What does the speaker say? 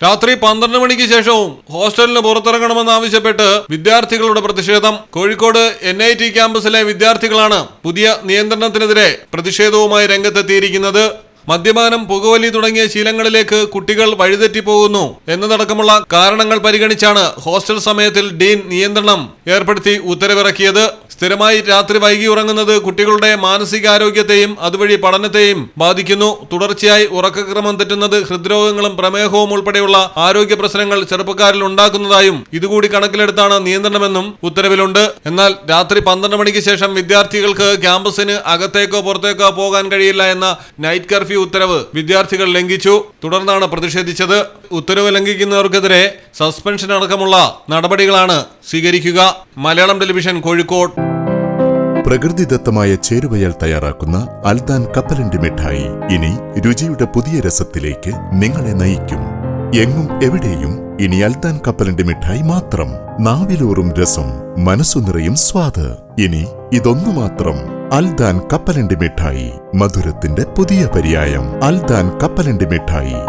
രാത്രി 12 മണിക്ക് ശേഷവും ഹോസ്റ്റലിന് പുറത്തിറങ്ങണമെന്നാവശ്യപ്പെട്ട് വിദ്യാർത്ഥികളുടെ പ്രതിഷേധം. കോഴിക്കോട് NIT ക്യാമ്പസിലെ വിദ്യാർത്ഥികളാണ് പുതിയ നിയന്ത്രണത്തിനെതിരെ പ്രതിഷേധവുമായി രംഗത്തെത്തിയിരിക്കുന്നത്. മദ്യപാനം, പുകവലി തുടങ്ങിയ ശീലങ്ങളിലേക്ക് കുട്ടികൾ വഴിതെറ്റിപ്പോകുന്നു എന്നതടക്കമുള്ള കാരണങ്ങൾ പരിഗണിച്ചാണ് ഹോസ്റ്റൽ സമയത്തിൽ ഡീൻ നിയന്ത്രണം ഏർപ്പെടുത്തി ഉത്തരവിറക്കിയത്. സ്ഥിരമായി രാത്രി വൈകി ഉറങ്ങുന്നത് കുട്ടികളുടെ മാനസികാരോഗ്യത്തെയും അതുവഴി പഠനത്തെയും ബാധിക്കുന്നു. തുടർച്ചയായി ഉറക്കക്രമം തെറ്റുന്നത് ഹൃദ്രോഗങ്ങളും പ്രമേഹവും ഉൾപ്പെടെയുള്ള ആരോഗ്യ പ്രശ്നങ്ങൾ ചെറുപ്പക്കാരിൽ ഉണ്ടാക്കുന്നതായും ഇതുകൂടി കണക്കിലെടുത്താണ് നിയന്ത്രണമെന്നും ഉത്തരവിലുണ്ട്. എന്നാൽ രാത്രി 12 മണിക്ക് ശേഷം വിദ്യാർത്ഥികൾക്ക് ക്യാമ്പസിന് അകത്തേക്കോ പുറത്തേക്കോ പോകാൻ കഴിയില്ല എന്ന നൈറ്റ് കർഫ്യൂ ഉത്തരവ് വിദ്യാർത്ഥികൾ ലംഘിച്ചു. തുടർന്നാണ് പ്രതിഷേധിച്ചത്. ഉത്തരവ് ലംഘിക്കുന്നവർക്കെതിരെ സസ്പെൻഷൻ അടക്കമുള്ള നടപടികളാണ് സ്വീകരിക്കുക. മലയാളം ടെലിവിഷൻ, കോഴിക്കോട്. പ്രകൃതിദത്തമായ ചേരുവയാൽ തയ്യാറാക്കുന്ന അൽദാൻ കപ്പലണ്ടി മിഠായി ഇനി രുചിയുടെ പുതിയ രസത്തിലേക്ക് നിങ്ങളെ നയിക്കും. എങ്ങും എവിടെയും ഇനി അൽദാൻ കപ്പലണ്ടി മിഠായി മാത്രം. നാവിലൂറും രസം, മനസ്സു നിറയും സ്വാദ്. ഇനി ഇതൊന്നു മാത്രം. അൽദാൻ കപ്പലണ്ടി മിഠായി, മധുരത്തിന്റെ പുതിയ പര്യായം. അൽദാൻ കപ്പലണ്ടി മിഠായി.